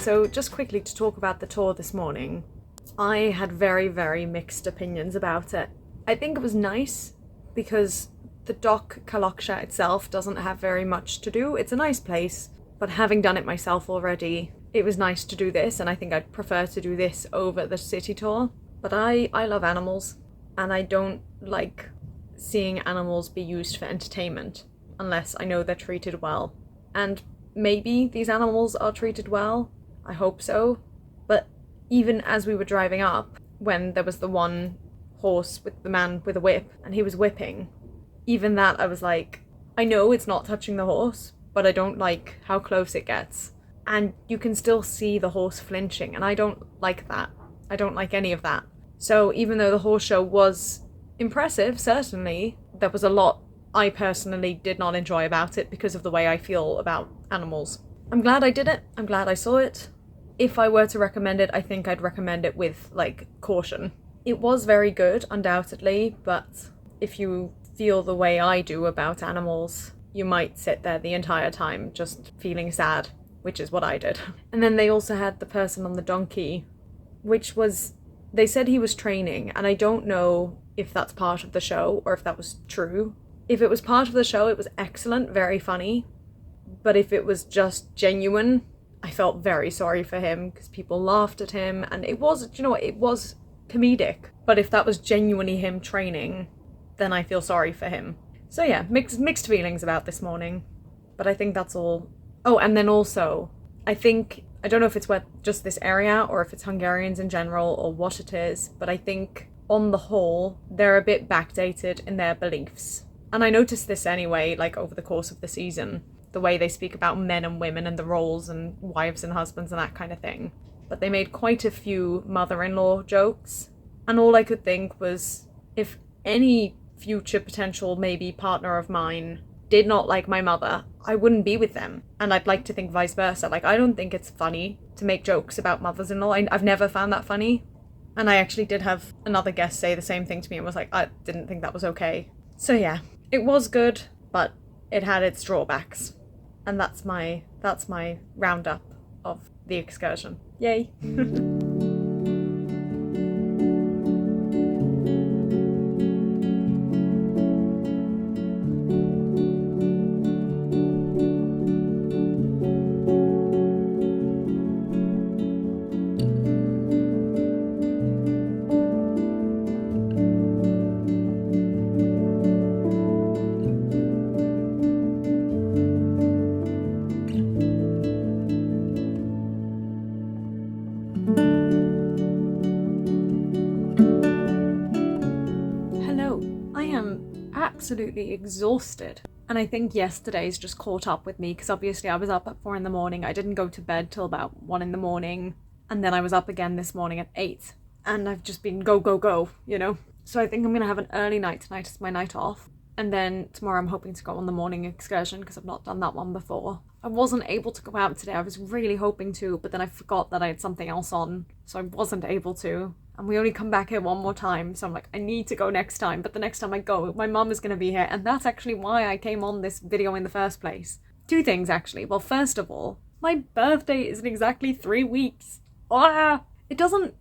So just quickly to talk about the tour this morning, I had very, very mixed opinions about it. I think it was nice because the dock Kalocsa itself doesn't have very much to do. It's a nice place, but having done it myself already, it was nice to do this, and I think I'd prefer to do this over the city tour. But I love animals, and I don't like seeing animals be used for entertainment unless I know they're treated well. And maybe these animals are treated well, I hope so. But even as we were driving up, when there was the one horse with the man with a whip and he was whipping, even that I was like, I know it's not touching the horse, but I don't like how close it gets. And you can still see the horse flinching, and I don't like that. I don't like any of that. So even though the horse show was impressive, certainly, there was a lot I personally did not enjoy about it because of the way I feel about animals. I'm glad I did it. I'm glad I saw it. If I were to recommend it, I think I'd recommend it with, caution. It was very good, undoubtedly, but if you feel the way I do about animals, you might sit there the entire time just feeling sad, which is what I did. And then they also had the person on the donkey, which was, they said he was training, and I don't know if that's part of the show or if that was true. If it was part of the show, it was excellent, very funny. But if it was just genuine, I felt very sorry for him because people laughed at him, and it was, it was comedic. But if that was genuinely him training, then I feel sorry for him. So yeah, mixed feelings about this morning. But I think that's all. Oh, and then also, I don't know if it's just this area or if it's Hungarians in general or what it is, but I think on the whole, they're a bit backdated in their beliefs. And I noticed this anyway, over the course of the season, the way they speak about men and women and the roles and wives and husbands and that kind of thing. But they made quite a few mother-in-law jokes. And all I could think was, if any future potential maybe partner of mine did not like my mother, I wouldn't be with them. And I'd like to think vice versa. I don't think it's funny to make jokes about mothers-in-law. I've never found that funny. And I actually did have another guest say the same thing to me and was like, I didn't think that was okay. So yeah, it was good, but it had its drawbacks. And that's my roundup of the excursion. Yay! Absolutely exhausted, and I think yesterday's just caught up with me because obviously I was up at 4 a.m. I didn't go to bed till about 1 a.m, and then I was up again this morning at 8, and I've just been go, so I think I'm gonna have an early night tonight as my night off, and then tomorrow I'm hoping to go on the morning excursion because I've not done that one before. I wasn't able to go out today. I was really hoping to, but then I forgot that I had something else on, so I wasn't able to. And we only come back here one more time, so I'm like, I need to go next time. But the next time I go, my mum is going to be here, and that's actually why I came on this video in the first place. 2 things, actually. Well, first of all, my birthday is in exactly 3 weeks. Ah! It doesn't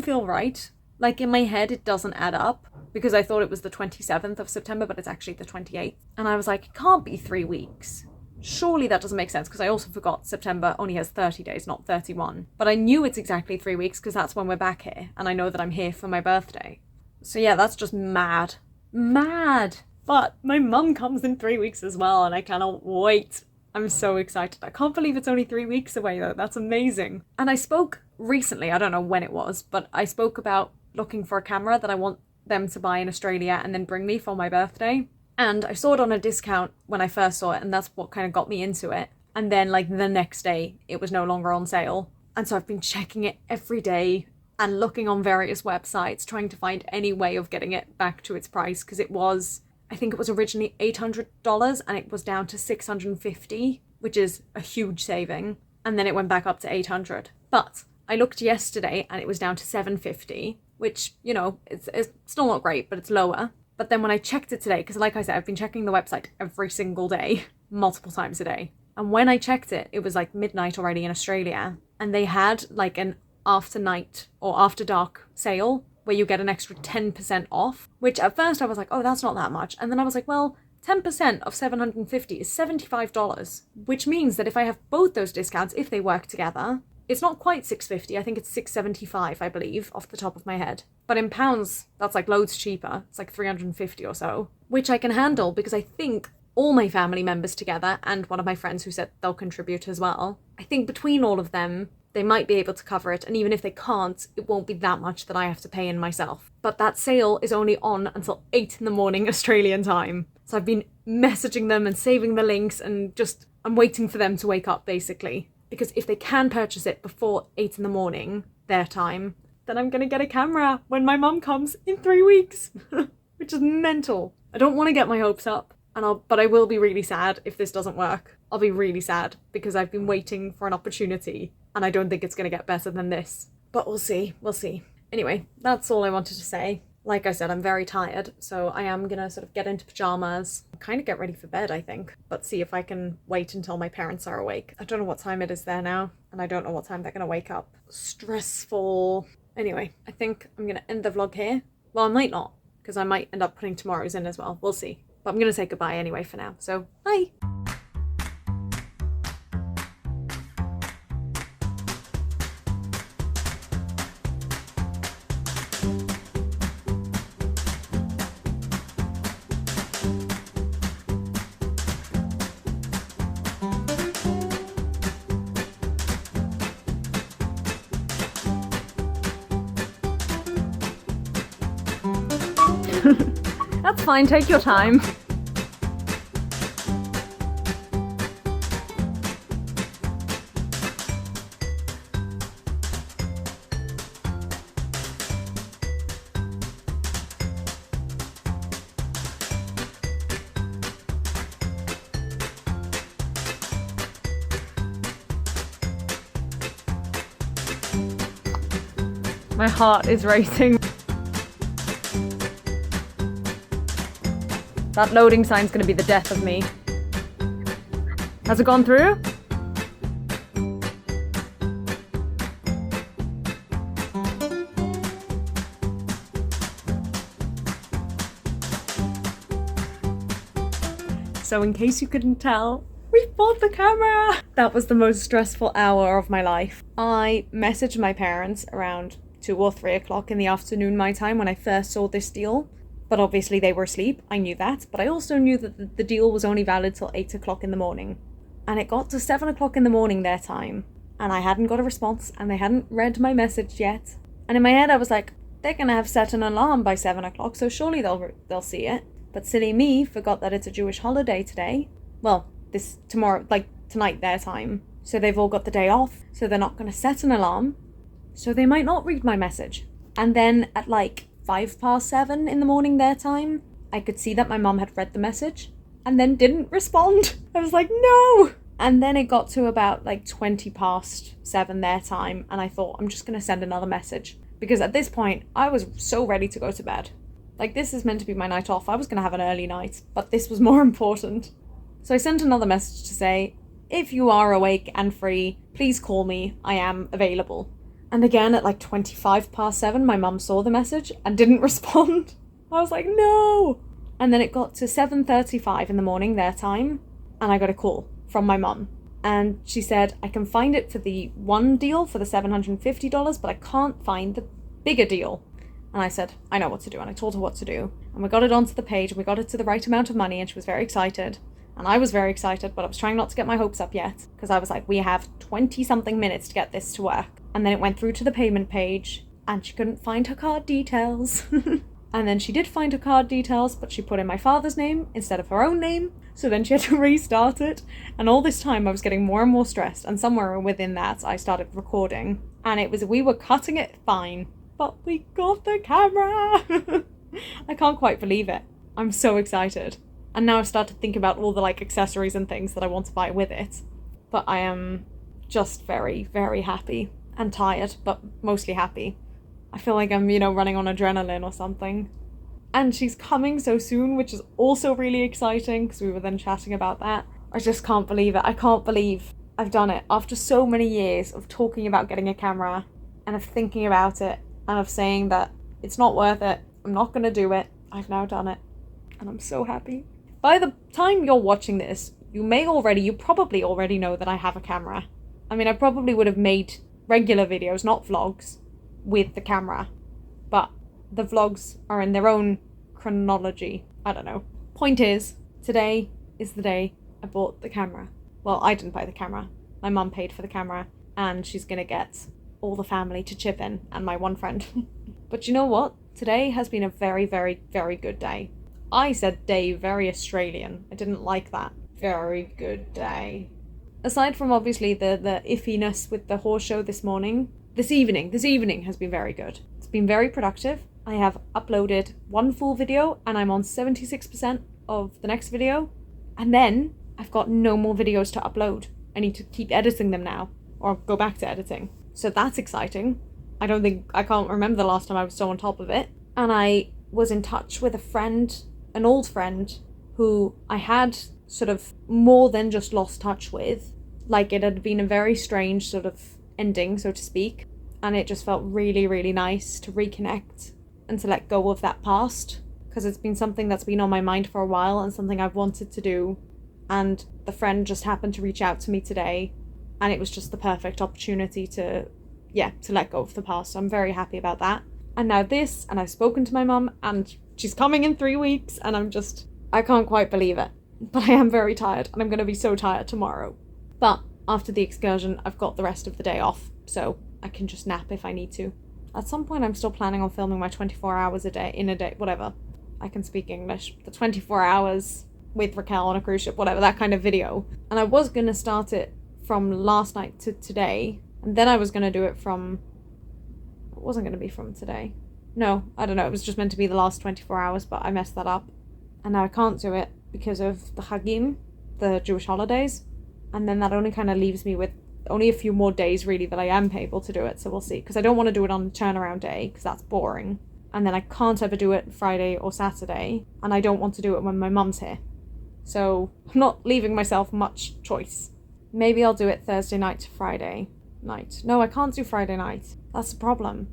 feel right. In my head, it doesn't add up, because I thought it was the 27th of September, but it's actually the 28th. And I was like, it can't be 3 weeks. Surely that doesn't make sense, because I also forgot September only has 30 days, not 31. But I knew it's exactly 3 weeks because that's when we're back here, and I know that I'm here for my birthday. So yeah, that's just mad. Mad! But my mum comes in 3 weeks as well, and I cannot wait. I'm so excited. I can't believe it's only 3 weeks away though. That's amazing. And I spoke recently, I don't know when it was, but I spoke about looking for a camera that I want them to buy in Australia and then bring me for my birthday. And I saw it on a discount when I first saw it, and that's what kind of got me into it. And then the next day, it was no longer on sale. And so I've been checking it every day and looking on various websites, trying to find any way of getting it back to its price, because I think it was originally $800 and it was down to $650, which is a huge saving. And then it went back up to $800. But I looked yesterday and it was down to $750, which, it's still not great, but it's lower. But then when I checked it today, because like I said, I've been checking the website every single day, multiple times a day. And when I checked it, it was midnight already in Australia. and they had like an after night or after dark sale where you get an extra 10% off, which at first I was like, oh, that's not that much. And then I was like, well, 10% of $750 is $75, which means that if I have both those discounts, if they work together, it's not quite $650. I think it's $675, I believe, off the top of my head. But in pounds, that's like loads cheaper. It's like $350 or so, which I can handle because I think all my family members together and one of my friends who said they'll contribute as well, I think between all of them, they might be able to cover it, and even if they can't, it won't be that much that I have to pay in myself. But that sale is only on until 8 in the morning Australian time. So I've been messaging them and saving the links and just, I'm waiting for them to wake up basically. Because if they can purchase it before 8 in the morning, their time, then I'm gonna get a camera when my mum comes in 3 weeks, which is mental. I don't want to get my hopes up, but I will be really sad if this doesn't work. I'll be really sad because I've been waiting for an opportunity and I don't think it's going to get better than this. But we'll see. Anyway, that's all I wanted to say. Like I said, I'm very tired, so I am going to sort of get into pajamas, kind of get ready for bed, I think, but see if I can wait until my parents are awake. I don't know what time it is there now, and I don't know what time they're going to wake up. Stressful. Anyway, I think I'm going to end the vlog here. Well, I might not, because I might end up putting tomorrow's in as well. We'll see. But I'm going to say goodbye anyway for now, so bye! That's fine, take your time. My heart is racing. That loading sign's gonna be the death of me. Has it gone through? So in case you couldn't tell, we bought the camera! That was the most stressful hour of my life. I messaged my parents around 2 or 3 o'clock in the afternoon my time when I first saw this deal. But obviously they were asleep, I knew that, but I also knew that the deal was only valid till 8 o'clock in the morning. And it got to 7 o'clock in the morning their time, and I hadn't got a response, and they hadn't read my message yet. And in my head I was like, they're gonna have set an alarm by 7 o'clock, so surely they'll see it. But silly me forgot that it's a Jewish holiday today. Well, tonight their time. So they've all got the day off, so they're not gonna set an alarm. So they might not read my message. And then at 7:05 in the morning their time, I could see that my mum had read the message and then didn't respond. I was like, no! And then it got to about 7:20 their time, and I thought, I'm just going to send another message. Because at this point, I was so ready to go to bed. This is meant to be my night off. I was going to have an early night, but this was more important. So I sent another message to say, if you are awake and free, please call me. I am available. And again, at 7:25, my mum saw the message and didn't respond. I was like, no! And then it got to 7:35 in the morning, their time, and I got a call from my mum. And she said, I can find it for the one deal for the $750, but I can't find the bigger deal. And I said, I know what to do. And I told her what to do. And we got it onto the page, and we got it to the right amount of money, and she was very excited. And I was very excited, but I was trying not to get my hopes up yet, because I was like, we have 20-something minutes to get this to work. And then it went through to the payment page, and she couldn't find her card details. And then she did find her card details, but she put in my father's name instead of her own name, so then she had to restart it. And all this time I was getting more and more stressed, and somewhere within that I started recording. And we were cutting it fine, but we got the camera! I can't quite believe it. I'm so excited. And now I've started thinking about all the accessories and things that I want to buy with it. But I am just very, very happy. And tired, but mostly happy. I feel like I'm, running on adrenaline or something. And she's coming so soon, which is also really exciting, because we were then chatting about that. I just can't believe it. I can't believe I've done it. After so many years of talking about getting a camera and of thinking about it and of saying that it's not worth it, I'm not going to do it, I've now done it. And I'm so happy. By the time you're watching this, you probably already know that I have a camera. I mean, I probably would have made regular videos, not vlogs, with the camera. But the vlogs are in their own chronology. I don't know. Point is, today is the day I bought the camera. Well, I didn't buy the camera. My mum paid for the camera, and she's gonna get all the family to chip in, and my one friend. But you know what? Today has been a very, very, very good day. I said day very Australian. I didn't like that. Very good day. Aside from obviously the iffiness with the horse show this evening has been very good. It's been very productive. I have uploaded one full video and I'm on 76% of the next video. And then I've got no more videos to upload. I need to keep editing them now, or go back to editing. So that's exciting. I can't remember the last time I was so on top of it. And I was in touch with a friend, an old friend, who I had sort of more than just lost touch with. Like, it had been a very strange sort of ending, so to speak. And it just felt really, really nice to reconnect and to let go of that past. Because it's been something that's been on my mind for a while and something I've wanted to do. And the friend just happened to reach out to me today. And it was just the perfect opportunity to let go of the past. So I'm very happy about that. And now this, and I've spoken to my mum, and she's coming in 3 weeks, and I can't quite believe it. But I am very tired, and I'm going to be so tired tomorrow. But after the excursion, I've got the rest of the day off, so I can just nap if I need to. At some point, I'm still planning on filming my 24 hours in a day, whatever. I can speak English. The 24 hours with Raquel on a cruise ship, whatever, that kind of video. And I was going to start it from last night to today, and then I was going to do it from... It wasn't going to be from today. No, I don't know, it was just meant to be the last 24 hours, but I messed that up. And now I can't do it because of the Hagim, the Jewish holidays. And then that only kind of leaves me with only a few more days, really, that I am able to do it, so we'll see. Because I don't want to do it on a turnaround day, because that's boring. And then I can't ever do it Friday or Saturday, and I don't want to do it when my mum's here. So I'm not leaving myself much choice. Maybe I'll do it Thursday night to Friday night. No, I can't do Friday night. That's the problem.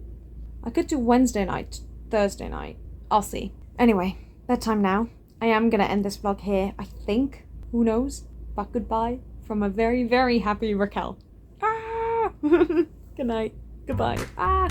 I could do Wednesday night, Thursday night. I'll see. Anyway, bedtime now. I am going to end this vlog here, I think. Who knows? But goodbye from a very, very happy Raquel. Ah! Good night. Goodbye. Ah!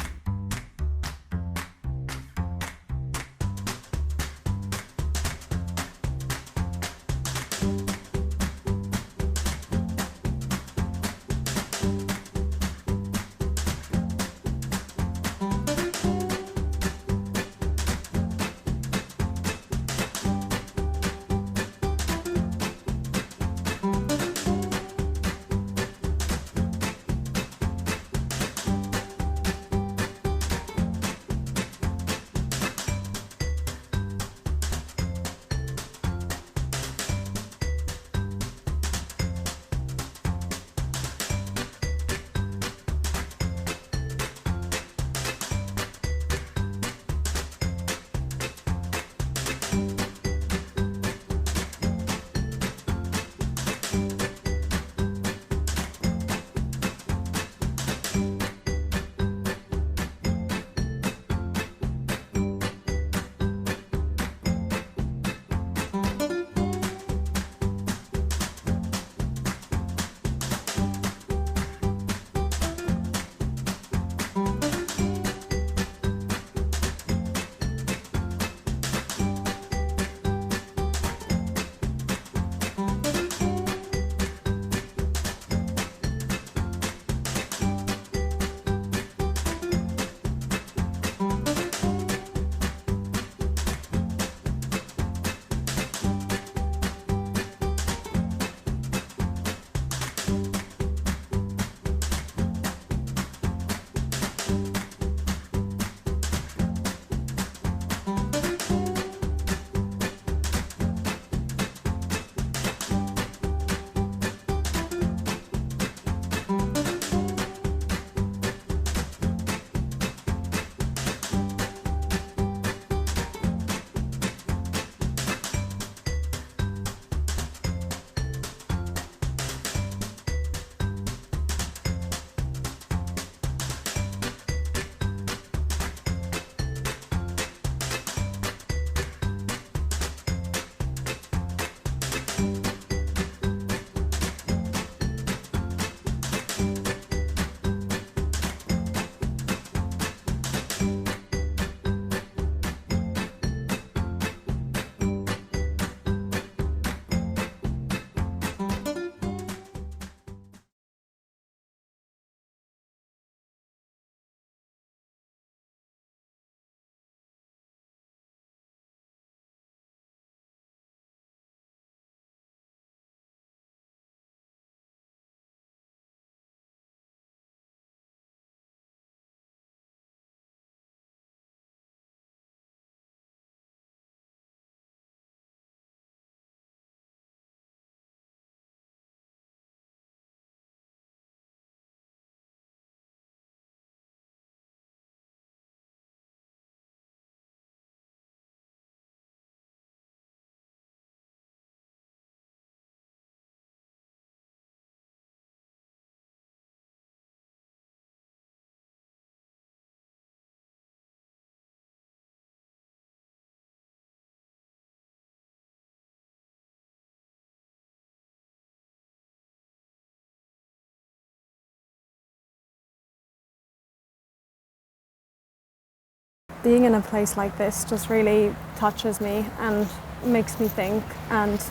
being in a place like this just really touches me and makes me think and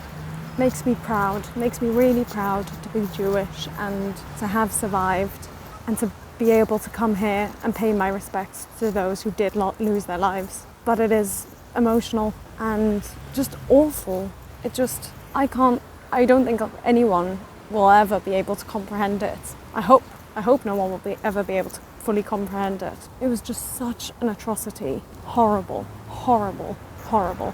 makes me proud, makes me really proud to be Jewish and to have survived and to be able to come here and pay my respects to those who did not lose their lives. But it is emotional and just awful. I don't think anyone will ever be able to comprehend it. I hope no one will ever be able to fully comprehend it. It was just such an atrocity. Horrible, horrible, horrible.